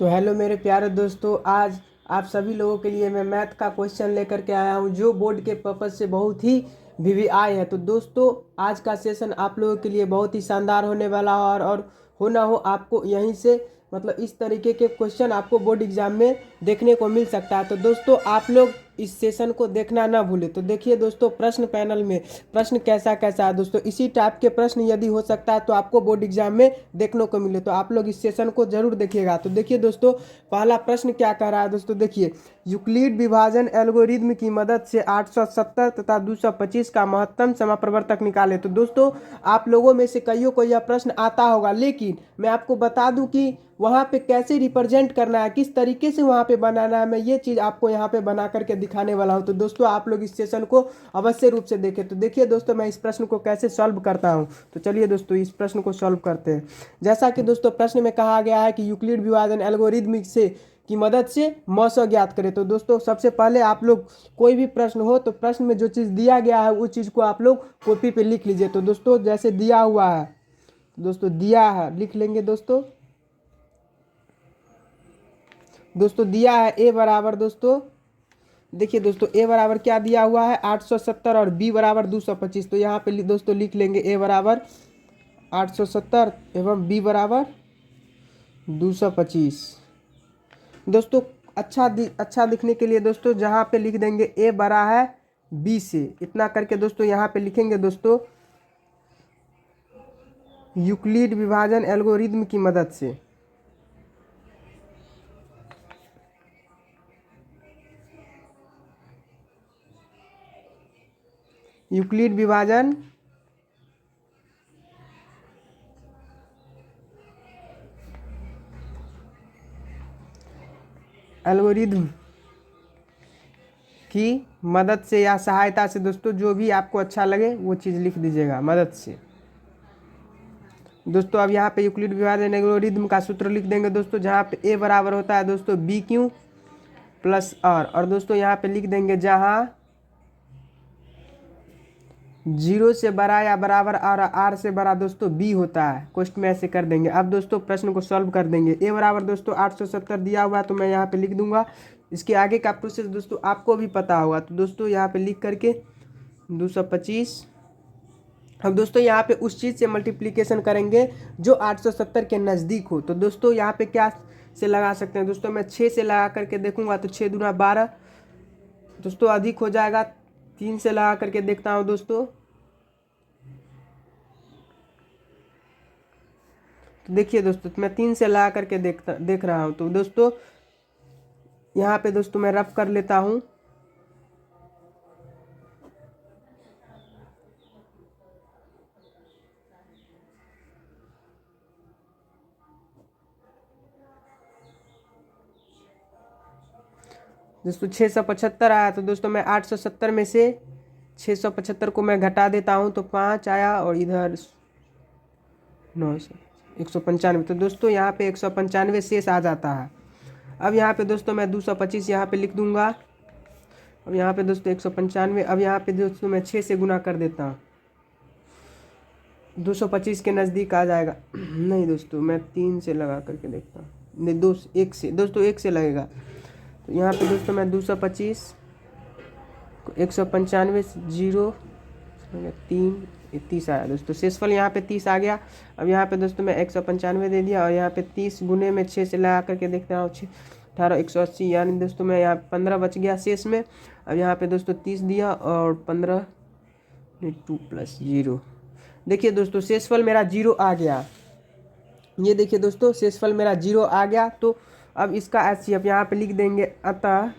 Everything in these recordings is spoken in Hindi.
तो हेलो मेरे प्यारे दोस्तों, आज आप सभी लोगों के लिए मैं मैथ का क्वेश्चन लेकर के आया हूं जो बोर्ड के पर्पज से बहुत ही वीवीआई है। तो दोस्तों, आज का सेशन आप लोगों के लिए बहुत ही शानदार होने वाला है और हो ना हो आपको यहीं से मतलब इस तरीके के क्वेश्चन आपको बोर्ड एग्जाम में देखने को मिल सकता है। तो दोस्तों, आप लोग इस सेशन को देखना ना भूले। तो देखिए दोस्तों, प्रश्न पैनल में प्रश्न कैसा कैसा है दोस्तों, इसी टाइप के प्रश्न यदि हो सकता है तो आपको बोर्ड एग्जाम में देखने को मिले, तो आप लोग इस सेशन को जरूर देखिएगा। तो देखिए दोस्तों, पहला प्रश्न क्या कह रहा है दोस्तों, देखिए यूक्लिड विभाजन एल्गोरिदम की मदद से 870 तथा 225 का महत्तम समाप्रवर्तक निकाले। तो दोस्तों, आप लोगों में से कईयों को यह प्रश्न आता होगा, लेकिन मैं आपको बता दूं कि वहाँ पे कैसे रिप्रेजेंट करना है, किस तरीके से वहाँ पे बनाना है, मैं ये चीज़ आपको यहाँ पे बना करके दिखाने वाला हूँ। तो दोस्तों, आप लोग इस सेशन को अवश्य रूप से देखें। तो देखिए दोस्तों, मैं इस प्रश्न को कैसे सॉल्व करता हूँ। तो चलिए दोस्तों, इस प्रश्न को सॉल्व करते हैं। जैसा कि दोस्तों प्रश्न में कहा गया है कि यूक्लिड विभाजन एल्गोरिदम से की मदद से मौसा ज्ञात करें। तो दोस्तों, सबसे पहले आप लोग कोई भी प्रश्न हो तो प्रश्न में जो चीज़ दिया गया है उस चीज़ को आप लोग कॉपी पे लिख लीजिए। तो दोस्तों, जैसे दिया हुआ है, दोस्तों दिया है लिख लेंगे। दोस्तों दिया है ए बराबर, दोस्तों देखिए दोस्तों, ए बराबर क्या दिया हुआ है 870 और बी बराबर 225। तो यहाँ पे दोस्तों लिख लेंगे ए बराबर 870 एवं बी बराबर 225। दोस्तों अच्छा दिखने के लिए दोस्तों जहाँ पे लिख देंगे ए बड़ा है बी से, इतना करके दोस्तों यहाँ पे लिखेंगे दोस्तों यूक्लिड विभाजन एल्गोरिदम की मदद से। यूक्लिड विभाजन एल्गोरिदम की मदद से या सहायता से, दोस्तों जो भी आपको अच्छा लगे वो चीज़ लिख दीजिएगा, मदद से। दोस्तों अब यहाँ पे यूक्लिड विभाजन एल्गोरिदम का सूत्र लिख देंगे दोस्तों, जहाँ पे ए बराबर होता है दोस्तों बी क्यू प्लस आर, और दोस्तों यहाँ पे लिख देंगे जहाँ 0 से बड़ा या बराबर और आर से बड़ा दोस्तों बी होता है, क्वेश्चन में ऐसे कर देंगे। अब दोस्तों प्रश्न को सॉल्व कर देंगे। ए बराबर दोस्तों 870 दिया हुआ है तो मैं यहाँ पे लिख दूंगा। इसके आगे का प्रोसेस दोस्तों आपको भी पता होगा, तो दोस्तों यहाँ पे लिख करके 225। अब दोस्तों यहाँ पे उस चीज़ से मल्टीप्लिकेशन करेंगे जो 870 के नज़दीक हो। तो दोस्तों यहाँ पे क्या से लगा सकते हैं दोस्तों, मैं 6 से लगा करके देखूंगा तो 6 दूना 12 दोस्तों अधिक हो जाएगा। 3 से लगा करके देखता हूँ दोस्तों, तो देखिए दोस्तों मैं 3 से लगा करके देख रहा हूँ। तो दोस्तों यहाँ पे दोस्तों मैं रफ कर लेता हूँ। दोस्तों 675 आया, तो दोस्तों मैं 870 में से 675 को मैं घटा देता हूँ तो 5 आया, और इधर 900 195। तो दोस्तों यहाँ पे 195 शेष आ जाता है। अब यहाँ पे दोस्तों मैं 225 यहाँ पे लिख दूंगा। अब यहाँ पे दोस्तों 195, अब यहाँ पे दोस्तों मैं 6 से गुना कर देता हूँ, 225 के नज़दीक आ जाएगा। नहीं दोस्तों, मैं 3 से लगा करके देखता हूँ, नहीं 1 से दोस्तों 1 से लगेगा। तो यहाँ पे दोस्तों मैं 225 195 0 3 30 आया दोस्तों, शेषफल यहाँ पे 30 आ गया। अब यहाँ पे दोस्तों मैं 195 दे दिया, और यहाँ पे 30 गुने में 6 से लगा करके देखते हैं 18 180, यानी दोस्तों मैं यहाँ 15 बच गया शेष में। अब यहाँ पे दोस्तों 30 दिया और 15 2 प्लस 0, देखिए दोस्तों शेषफल मेरा 0 आ गया। ये देखिए दोस्तों शेषफल मेरा 0 आ गया। तो अब इसका HCF यहाँ पे लिख देंगे, अतः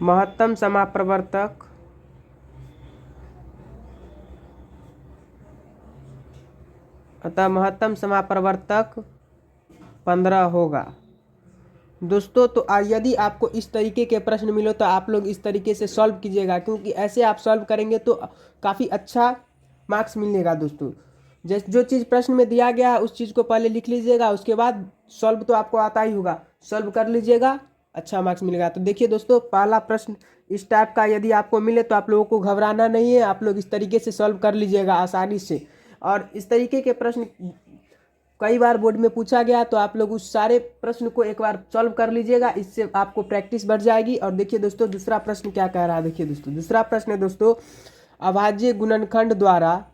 महत्तम समाप्रवर्तक महत्तम समाप्रवर्तक 15 होगा। दोस्तों तो यदि आपको इस तरीके के प्रश्न मिलो तो आप लोग इस तरीके से सॉल्व कीजिएगा, क्योंकि ऐसे आप सॉल्व करेंगे तो काफ़ी अच्छा मार्क्स मिलेगा दोस्तों। जो चीज़ प्रश्न में दिया गया है उस चीज़ को पहले लिख लीजिएगा, उसके बाद सॉल्व तो आपको आता ही होगा, सॉल्व कर लीजिएगा, अच्छा मार्क्स मिलेगा। तो देखिए दोस्तों, पहला प्रश्न इस टाइप का यदि आपको मिले तो आप लोगों को घबराना नहीं है, आप लोग इस तरीके से सॉल्व कर लीजिएगा आसानी से। और इस तरीके के प्रश्न कई बार बोर्ड में पूछा गया, तो आप लोग उस सारे प्रश्न को एक बार सॉल्व कर लीजिएगा, इससे आपको प्रैक्टिस बढ़ जाएगी। और देखिए दोस्तों दूसरा प्रश्न क्या कह रहा है। देखिए दोस्तों दूसरा प्रश्न है दोस्तों, अभाज्य गुणनखंड द्वारा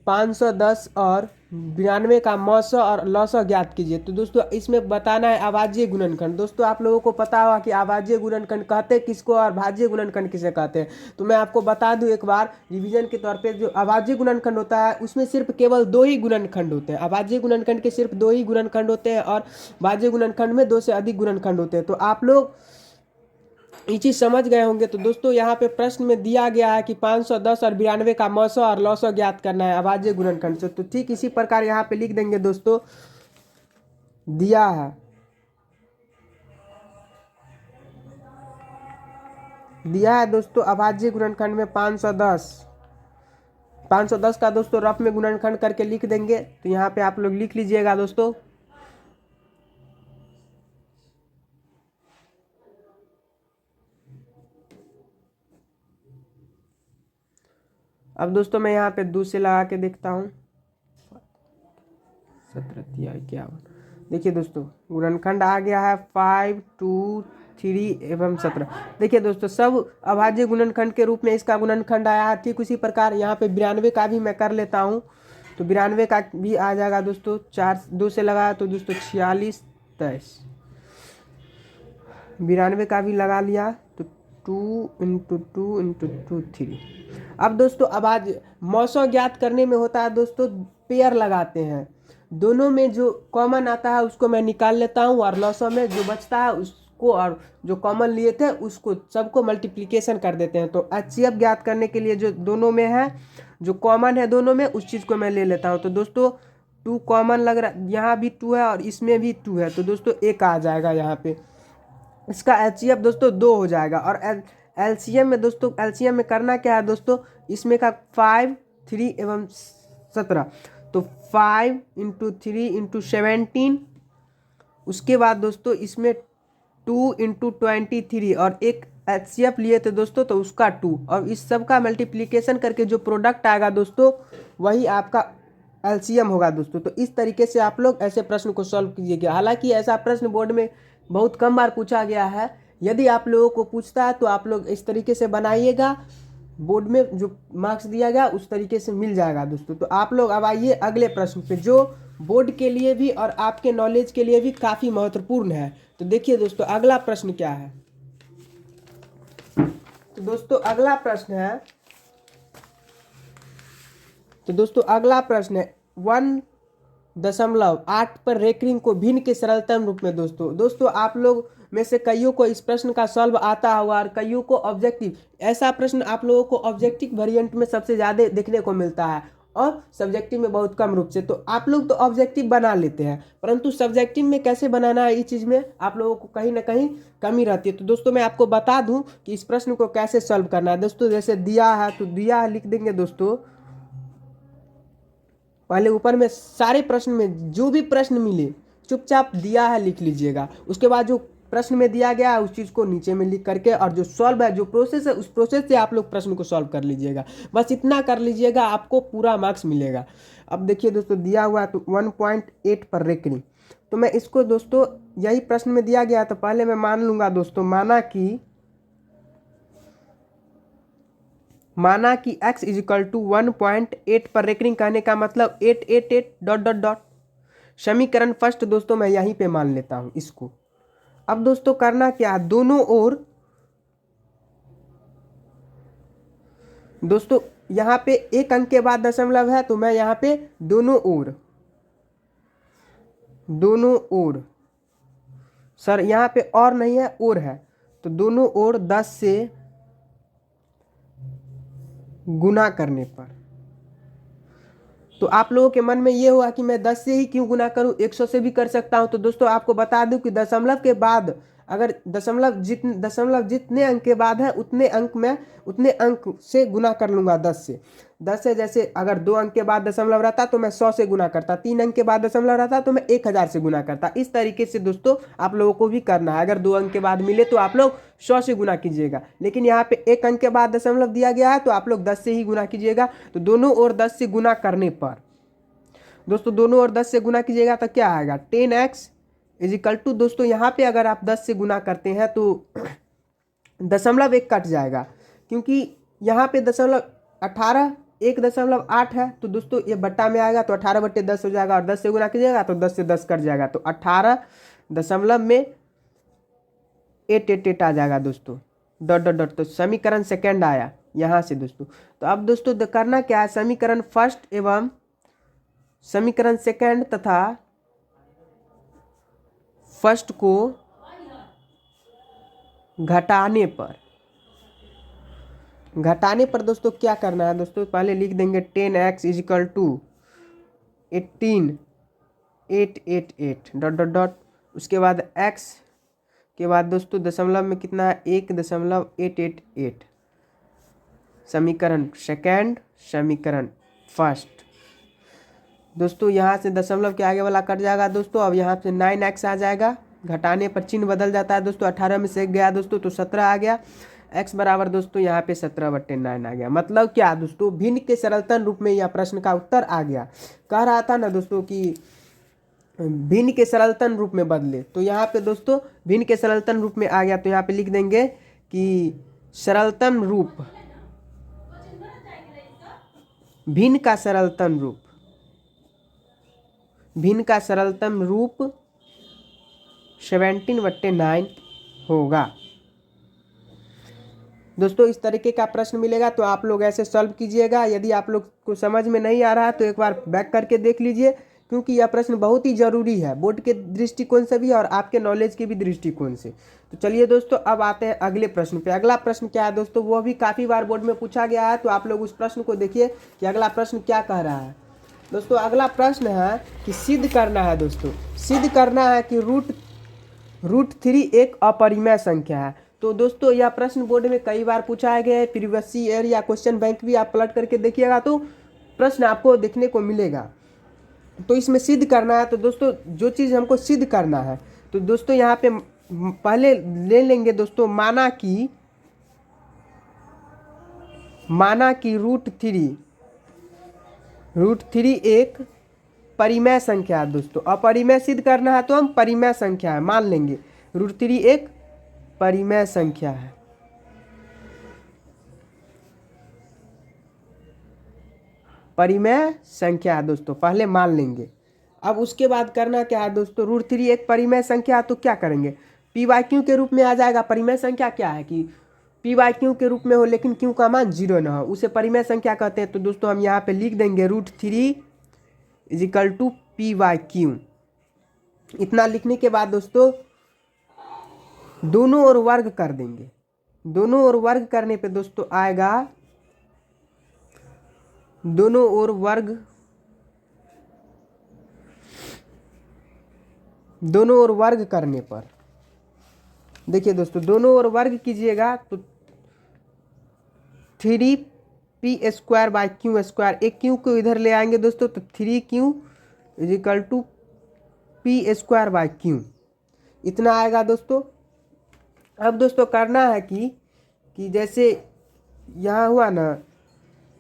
510 और 92 का मौसा और लौसा ज्ञात कीजिए। तो दोस्तों इसमें बताना है अभाज्य गुणनखंड। दोस्तों आप लोगों को पता होगा कि अभाज्य गुणनखंड कहते हैं किसको और भाज्य गुणनखंड किसे कहते हैं। तो मैं आपको बता दूं एक बार रिवीजन के तौर पे, जो अभाज्य गुणनखंड होता है उसमें सिर्फ केवल 2 ही गुणनखंड होते हैं। अभाज्य गुणनखंड के सिर्फ 2 ही गुणनखंड होते हैं और भाज्य गुणनखंड में 2 से अधिक गुणनखंड होते हैं। तो आप लोग ये चीज समझ गए होंगे। तो दोस्तों यहाँ पे प्रश्न में दिया गया है कि 510 और 92 का मौसा और लौसा ज्ञात करना है अभाज्य गुणनखंड से। तो ठीक इसी प्रकार यहाँ पे लिख देंगे दोस्तों, दिया है दोस्तों अभाज्य गुणनखंड में 510 का दोस्तों रफ में गुणनखंड करके लिख देंगे। तो यहाँ पे आप लोग लिख लीजिएगा दोस्तों। अब दोस्तों मैं यहाँ पे 2 से लगा के देखता हूँ, 17 या 51। देखिए दोस्तों गुणनखंड आ गया है 5, 2, 3 एवं 17। देखिए दोस्तों सब अभाज्य गुणनखंड के रूप में इसका गुणनखंड आया है। ठीक उसी प्रकार यहाँ पे 92 का भी मैं कर लेता हूँ। तो 92 का भी आ जाएगा दोस्तों, 2 से लगाया तो दोस्तों 46, 23। 92 का भी लगा लिया तो 2 × 2 × 2 3। अब दोस्तों अभाज्य मौसा ज्ञात करने में होता है दोस्तों पेयर लगाते हैं, दोनों में जो कॉमन आता है उसको मैं निकाल लेता हूँ और लौसा में जो बचता है उसको और जो कॉमन लिए थे उसको सबको मल्टीप्लिकेशन कर देते हैं। तो HCF ज्ञात करने के लिए जो दोनों में है, जो कॉमन है दोनों में, उस चीज़ को मैं ले लेता हूँ। तो दोस्तों 2 कॉमन लग रहा, यहाँ भी 2 है और इसमें भी 2 है, तो दोस्तों 1 आ जाएगा यहाँ पे। इसका HCF दोस्तों 2 हो जाएगा। और LCM में दोस्तों, LCM में करना क्या है दोस्तों, इसमें का 5, 3 एवं 17। तो 5 × 3 × 17। उसके बाद दोस्तों इसमें 2 × 23 और एक HCF लिए थे दोस्तों तो उसका 2, और इस सब का मल्टीप्लिकेशन करके जो प्रोडक्ट आएगा दोस्तों वही आपका LCM होगा दोस्तों। तो इस तरीके से आप लोग ऐसे प्रश्न को सॉल्व कीजिएगा। हालांकि ऐसा प्रश्न बोर्ड में बहुत कम बार पूछा गया है। यदि आप लोगों को पूछता है तो आप लोग इस तरीके से बनाइएगा, बोर्ड में जो मार्क्स दिया गया उस तरीके से मिल जाएगा दोस्तों। तो आप लोग अब आइए अगले प्रश्न पे, जो बोर्ड के लिए भी और आपके नॉलेज के लिए भी काफ़ी महत्वपूर्ण है। तो देखिए दोस्तों अगला प्रश्न क्या है। तो दोस्तों अगला प्रश्न है, तो दोस्तों अगला प्रश्न है 1.8 पर रेकरिंग को भिन्न के सरलतम रूप में। दोस्तों आप लोग में से कईयों को इस प्रश्न का सॉल्व आता होगा और कईयों को ऑब्जेक्टिव। ऐसा प्रश्न आप लोगों को ऑब्जेक्टिव वेरिएंट में सबसे ज़्यादा देखने को मिलता है और सब्जेक्टिव में बहुत कम रूप से। तो आप लोग तो ऑब्जेक्टिव बना लेते हैं, परंतु सब्जेक्टिव में कैसे बनाना है इस चीज़ में आप लोगों को कहीं ना कहीं कमी रहती है। तो दोस्तों मैं आपको बता दूं कि इस प्रश्न को कैसे सॉल्व करना है। दोस्तों जैसे दिया है तो दिया है लिख देंगे दोस्तों। पहले ऊपर में सारे प्रश्न में जो भी प्रश्न मिले चुपचाप दिया है लिख लीजिएगा। उसके बाद जो प्रश्न में दिया गया है उस चीज़ को नीचे में लिख करके, और जो सॉल्व है जो प्रोसेस है उस प्रोसेस से आप लोग प्रश्न को सॉल्व कर लीजिएगा। बस इतना कर लीजिएगा, आपको पूरा मार्क्स मिलेगा। अब देखिए दोस्तों दिया हुआ है तो 1.8 पर रेकरिंग। तो मैं इसको दोस्तों यही प्रश्न में दिया गया तो पहले मैं मान लूँगा दोस्तों, माना कि x = 1.8 पर रेकरिंग कहने का मतलब 888 ... समीकरण फर्स्ट दोस्तों मैं यहीं पे मान लेता हूं इसको। अब दोस्तों करना क्या है, दोनों ओर दोस्तों यहाँ पे एक अंक के बाद दशमलव है तो मैं यहाँ पे दोनों ओर सर यहाँ पे और नहीं है और है, तो दोनों ओर 10 से गुना करने पर। तो आप लोगों के मन में ये हुआ कि मैं 10 से ही क्यों गुना करूं, 100 से भी कर सकता हूं। तो दोस्तों आपको बता दूं कि दशमलव के बाद अगर दशमलव जितने अंक के बाद है उतने अंक से गुना कर लूंगा 10 से। जैसे अगर 2 अंक के बाद दशमलव रहता तो मैं 100 से गुना करता, 3 अंक के बाद दशमलव रहता तो मैं 1000 से गुना करता। इस तरीके से दोस्तों आप लोगों को भी करना है। अगर 2 अंक के बाद मिले तो आप लोग 100 से गुना कीजिएगा, लेकिन यहाँ पे 1 अंक के बाद दशमलव दिया गया है तो आप लोग 10 से ही गुना कीजिएगा। तो दोनों ओर 10 से गुना करने पर दोस्तों दोनों ओर 10 से गुना कीजिएगा तो क्या आएगा 10x इजिकल टू, दोस्तों यहाँ पे अगर आप 10 से गुना करते हैं तो दशमलव एक कट जाएगा, क्योंकि यहाँ पे दशमलव 18 1.8 है, तो दोस्तों ये बट्टा में आएगा तो 18/10 हो जाएगा, और 10 से गुना कीजिएगा तो 10 से 10 कट जाएगा, तो 18 दशमलव में 888 आ जाएगा दोस्तों, डॉट डॉट डॉट। तो समीकरण सेकंड आया यहाँ से दोस्तों। तो अब दोस्तों करना क्या है, समीकरण फर्स्ट एवं समीकरण सेकंड तथा फर्स्ट को घटाने पर दोस्तों क्या करना है दोस्तों, पहले लिख देंगे 10x equal to 18,888 dot dot dot, उसके बाद x के बाद दोस्तों दशमलव में कितना है 1.888, समीकरण सेकंड समीकरण फर्स्ट। दोस्तों यहाँ से दशमलव के आगे वाला कट जाएगा दोस्तों, अब यहाँ से 9x आ जाएगा, घटाने पर चिन्ह बदल जाता है दोस्तों, 18 में से 1 गया दोस्तों तो 17 आ गया, x बराबर दोस्तों यहाँ पे 17/9 आ गया। मतलब क्या दोस्तों, भिन्न के सरलतम रूप में यह प्रश्न का उत्तर आ गया। कह रहा था ना दोस्तों कि भिन्न के सरलतम रूप में बदले, तो यहाँ पे दोस्तों भिन्न के सरलतम रूप में आ गया, तो यहाँ पे लिख देंगे कि सरलतम रूप, भिन्न का सरलतम रूप, भिन्न का सरलतम रूप 17/9 होगा। दोस्तों इस तरीके का प्रश्न मिलेगा तो आप लोग ऐसे सॉल्व कीजिएगा। यदि आप लोग को समझ में नहीं आ रहा है तो एक बार बैक करके देख लीजिए, क्योंकि यह प्रश्न बहुत ही ज़रूरी है, बोर्ड के दृष्टिकोण से भी और आपके नॉलेज के भी दृष्टिकोण से। तो चलिए दोस्तों अब आते हैं अगले प्रश्न पे। अगला प्रश्न क्या है दोस्तों, वो भी काफ़ी बार बोर्ड में पूछा गया है, तो आप लोग उस प्रश्न को देखिए कि अगला प्रश्न क्या कह रहा है। दोस्तों अगला प्रश्न है कि सिद्ध करना है दोस्तों, सिद्ध करना है कि √3 एक अपरिमेय संख्या है। तो दोस्तों यह प्रश्न बोर्ड में कई बार पूछा गया है, प्रीवियस ईयर या क्वेश्चन बैंक भी आप पलट करके देखिएगा तो प्रश्न आपको देखने को मिलेगा। तो इसमें सिद्ध करना है, तो दोस्तों जो चीज़ हमको सिद्ध करना है, तो दोस्तों यहाँ पे पहले ले लेंगे दोस्तों, माना कि √3 एक परिमेय संख्या है दोस्तों। अपरिमेय सिद्ध करना है तो हम परिमेय संख्या है मान लेंगे, √3 एक परिमेय संख्या है। परिमेय संख्या है दोस्तों, पहले मान लेंगे। अब उसके बाद करना क्या है दोस्तों, √3 एक परिमेय संख्या है तो क्या करेंगे, p/q के रूप में आ जाएगा। परिमेय संख्या क्या है कि p/q के रूप में हो लेकिन q का मान 0 ना हो, उसे परिमेय संख्या कहते हैं। तो दोस्तों हम यहाँ पे लिख देंगे √3 इजिकल टू p/q। इतना लिखने के बाद दोस्तों दोनों ओर वर्ग कर देंगे। दोनों ओर वर्ग करने पे दोस्तों आएगा, दोनों ओर वर्ग करने पर देखिए दोस्तों, दोनों ओर वर्ग कीजिएगा तो 3p² एक q को इधर ले आएंगे दोस्तों, तो 3q इजिकल टू p²/q इतना आएगा दोस्तों। अब दोस्तों करना है कि जैसे यहाँ हुआ ना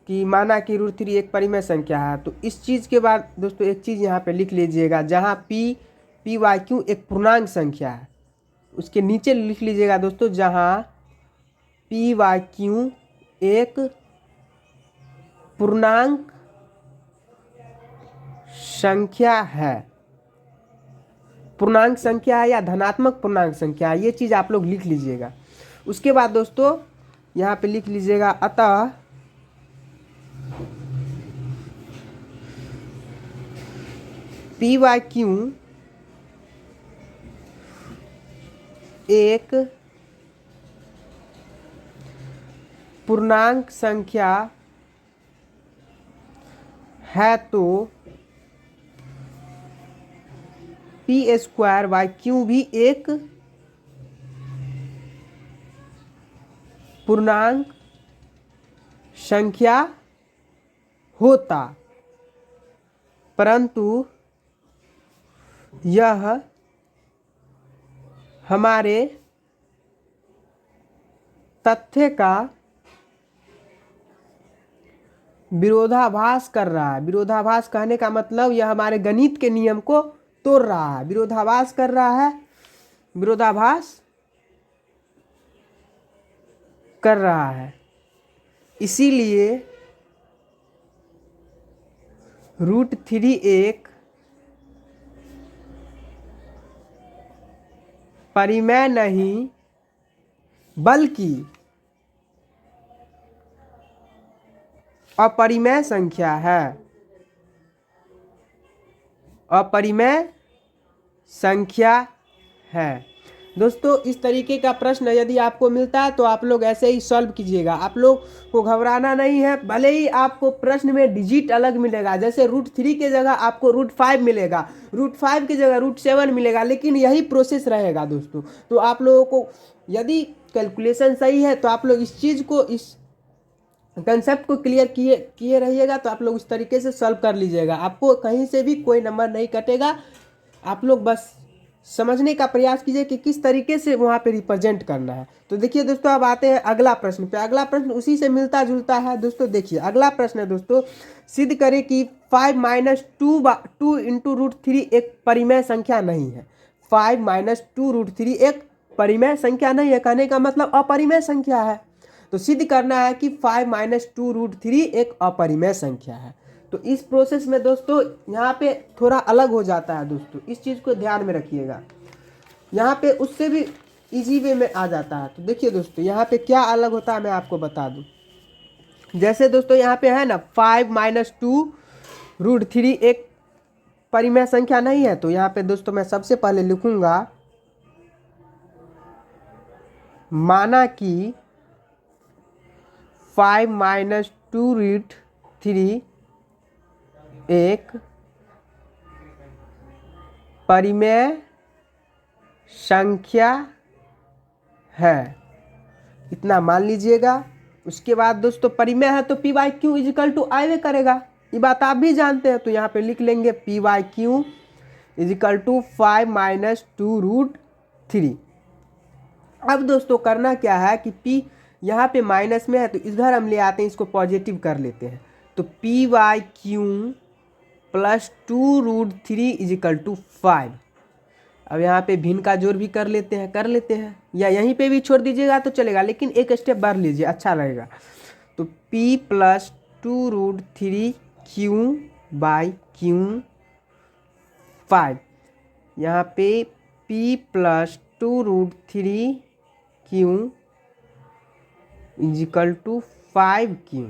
कि माना कि √3 एक परिमेय संख्या है, तो इस चीज़ के बाद दोस्तों एक चीज़ यहाँ पे लिख लीजिएगा, जहाँ p/q एक पूर्णांक संख्या है, उसके नीचे लिख लीजिएगा दोस्तों, जहाँ p/q एक पूर्णांक संख्या है, पूर्णांक संख्या है या धनात्मक पूर्णांक संख्या है, ये चीज़ आप लोग लिख लीजिएगा। उसके बाद दोस्तों यहाँ पे लिख लीजिएगा, अतः p/q एक पूर्णांक संख्या है तो p²/q भी एक पूर्णांक संख्या होता, परंतु यह हमारे तथ्य का विरोधाभास कर रहा है। विरोधाभास कहने का मतलब यह हमारे गणित के नियम को तोड़ रहा है। विरोधाभास कर रहा है, विरोधाभास कर रहा है, इसीलिए √3 एक परिमेय नहीं बल्कि अपरिमेय संख्या है। अपरिमेय संख्या है। दोस्तों इस तरीके का प्रश्न यदि आपको मिलता है तो आप लोग ऐसे ही सॉल्व कीजिएगा। आप लोग को घबराना नहीं है। भले ही आपको प्रश्न में डिजिट अलग मिलेगा, जैसे √3 के जगह आपको √5 मिलेगा, √5 की जगह √7 मिलेगा, लेकिन यही प्रोसेस रहेगा दोस्तों। तो आप लोगों को यदि कैलकुलेशन सही है तो आप लोग इस चीज़ को, इस कंसेप्ट को क्लियर किए रहिएगा तो आप लोग इस तरीके से सॉल्व कर लीजिएगा। आपको कहीं से भी कोई नंबर नहीं कटेगा। आप लोग बस समझने का प्रयास कीजिए कि किस तरीके से वहाँ पे रिप्रेजेंट करना है। तो देखिए दोस्तों, अब आते हैं अगला प्रश्न पे। अगला प्रश्न उसी से मिलता जुलता है दोस्तों। देखिए अगला प्रश्न है दोस्तों, सिद्ध करें कि 5 - 2 इंटू √3 एक परिमेय संख्या नहीं है। 5 - 2 √3 एक परिमेय संख्या नहीं है, कहने का मतलब अपरिमेय संख्या है। तो सिद्ध करना है कि 5 - 2 √3 एक अपरिमेय संख्या है। तो इस प्रोसेस में दोस्तों यहाँ पे थोड़ा अलग हो जाता है दोस्तों, इस चीज़ को ध्यान में रखिएगा। यहाँ पे उससे भी इजी वे में आ जाता है। तो देखिए दोस्तों यहाँ पे क्या अलग होता है मैं आपको बता दूँ। जैसे दोस्तों यहाँ पे है ना 5 - 2 √3 एक परिमेय संख्या नहीं है। तो यहाँ पे दोस्तों मैं सबसे पहले लिखूंगा, माना कि 5 - 2 √3 एक परिमेय संख्या है, इतना मान लीजिएगा। उसके बाद दोस्तों परिमेय है तो p/q = आइए करेगा, ये बात आप भी जानते हैं। तो यहाँ पे लिख लेंगे p/q = 5 - 2 √3। अब दोस्तों करना क्या है कि p यहाँ पे माइनस में है तो इधर हम ले आते हैं, इसको पॉजिटिव कर लेते हैं। तो p/q + 2 √3 = 5। अब यहाँ पे भिन्न का जोड़ भी कर लेते हैं, या यहीं पे भी छोड़ दीजिएगा तो चलेगा, लेकिन एक स्टेप बढ़ लीजिए, अच्छा रहेगा। तो p + 2 √3 q/q 5। यहाँ पे p + 2 √3 q = 5q,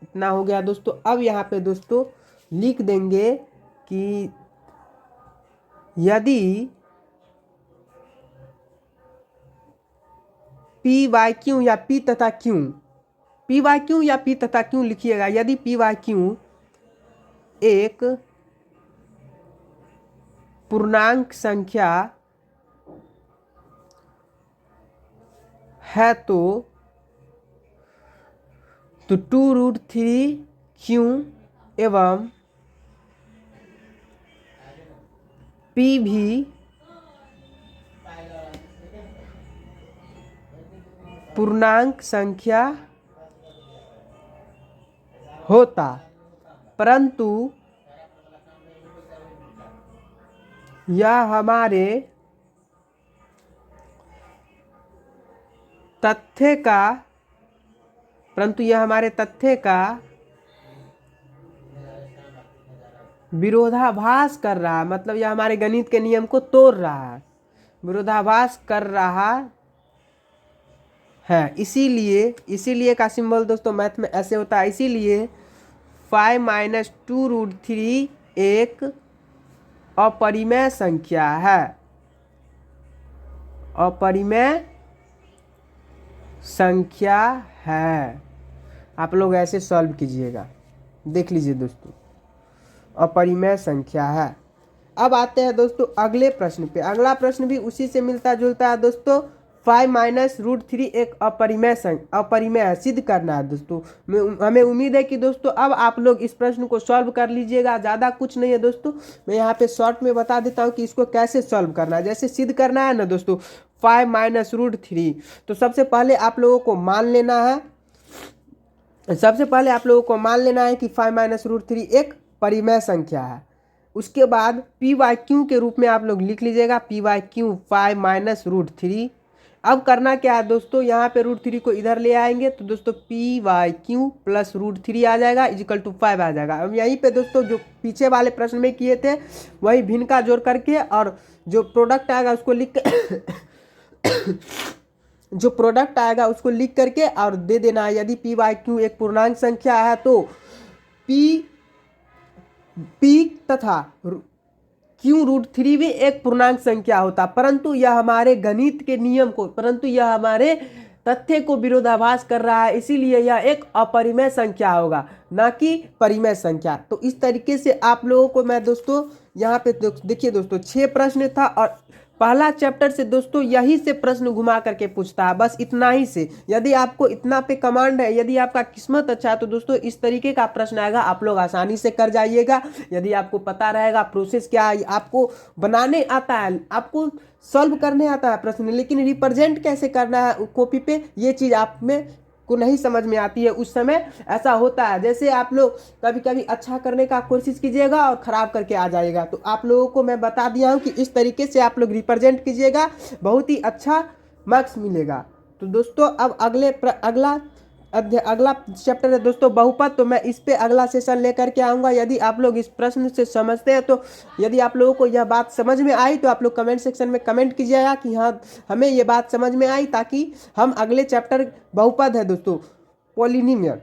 इतना हो गया दोस्तों। अब यहाँ पे दोस्तों लिख देंगे कि यदि p/q या p तथा q, p/q या p तथा q लिखिएगा। यदि p/q एक पूर्णांक संख्या है तो 2 √3 q एवं p भी पूर्णांक संख्या होता, परंतु यह हमारे तथ्य का विरोधाभास कर रहा है। मतलब यह हमारे गणित के नियम को तोड़ रहा है, विरोधाभास कर रहा है। इसीलिए का सिंबल दोस्तों मैथ में ऐसे होता है। इसीलिए 5 - 2 √3 एक अपरिमेय संख्या है, अपरिमेय संख्या है। आप लोग ऐसे सॉल्व कीजिएगा, देख लीजिए दोस्तों, अपरिमेय संख्या है। अब आते हैं दोस्तों अगले प्रश्न पे। अगला प्रश्न भी उसी से मिलता जुलता है दोस्तों। 5 - √3 एक अपरिमेय है, सिद्ध करना है दोस्तों। हमें उम्मीद है कि दोस्तों अब आप लोग इस प्रश्न को सॉल्व कर लीजिएगा। ज़्यादा कुछ नहीं है दोस्तों, मैं यहाँ पे शॉर्ट में बता देता हूँ कि इसको कैसे सॉल्व करना है। जैसे सिद्ध करना है ना दोस्तों 5 - √3, तो सबसे पहले आप लोगों को मान लेना है सबसे पहले आप लोगों को मान लेना है कि 5 - एक परिमेय संख्या है। उसके बाद पी वाई क्यू के रूप में आप लोग लिख लीजिएगा पी वाई क्यू 5 - अब करना क्या है दोस्तों, यहाँ पे √3 को इधर ले आएंगे तो दोस्तों पी वाई क्यू प्लस √3 आ जाएगा इजिकल टू 5 आ जाएगा। अब यहीं पे दोस्तों जो पीछे वाले प्रश्न में किए थे वही भिन्न का जोड़ करके और जो प्रोडक्ट आएगा उसको लिख जो प्रोडक्ट आएगा उसको लिख करके और दे देना है। यदि पी वाई क्यू एक पूर्णांक संख्या है तो पी तथा क्यू √3 भी एक पूर्णांक संख्या होता, परंतु यह हमारे गणित के नियम को, परंतु यह हमारे तथ्य को विरोधाभास कर रहा है, इसीलिए यह एक अपरिमेय संख्या होगा ना कि परिमेय संख्या। तो इस तरीके से आप लोगों को मैं दोस्तों यहाँ पे देखिए दोस्तों 6 प्रश्न था और पहला चैप्टर से दोस्तों यही से प्रश्न घुमा करके पूछता है, बस इतना ही से। यदि आपको इतना पे कमांड है, यदि आपका किस्मत अच्छा है तो दोस्तों इस तरीके का प्रश्न आएगा, आप लोग आसानी से कर जाइएगा। यदि आपको पता रहेगा प्रोसेस क्या है, आपको बनाने आता है, आपको सॉल्व करने आता है प्रश्न, लेकिन रिप्रेजेंट कैसे करना है कॉपी पे, ये चीज़ आप में को नहीं समझ में आती है, उस समय ऐसा होता है। जैसे आप लोग कभी कभी अच्छा करने का कोशिश कीजिएगा और ख़राब करके आ जाएगा। तो आप लोगों को मैं बता दिया हूँ कि इस तरीके से आप लोग रिप्रेजेंट कीजिएगा, बहुत ही अच्छा मार्क्स मिलेगा। तो दोस्तों अब अगला चैप्टर है दोस्तों बहुपद, तो मैं इस पे अगला सेशन लेकर के आऊँगा। यदि आप लोग इस प्रश्न से समझते हैं तो यदि आप लोगों को यह बात समझ में आई तो आप लोग कमेंट सेक्शन में कमेंट कीजिएगा कि हाँ हमें ये बात समझ में आई, ताकि हम अगले चैप्टर बहुपद है दोस्तों पॉलिनोमियल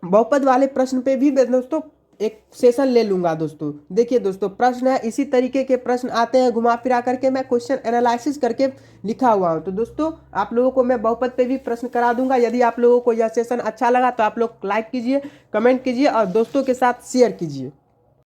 बहुपद वाले प्रश्न पे भी मैं दोस्तों एक सेशन ले लूंगा। दोस्तों देखिए दोस्तों प्रश्न है, इसी तरीके के प्रश्न आते हैं घुमा फिरा करके, मैं क्वेश्चन एनालिसिस करके लिखा हुआ हूँ। तो दोस्तों आप लोगों को मैं बहुपद पे भी प्रश्न करा दूंगा। यदि आप लोगों को यह सेशन अच्छा लगा तो आप लोग लाइक कीजिए, कमेंट कीजिए और दोस्तों के साथ शेयर कीजिए।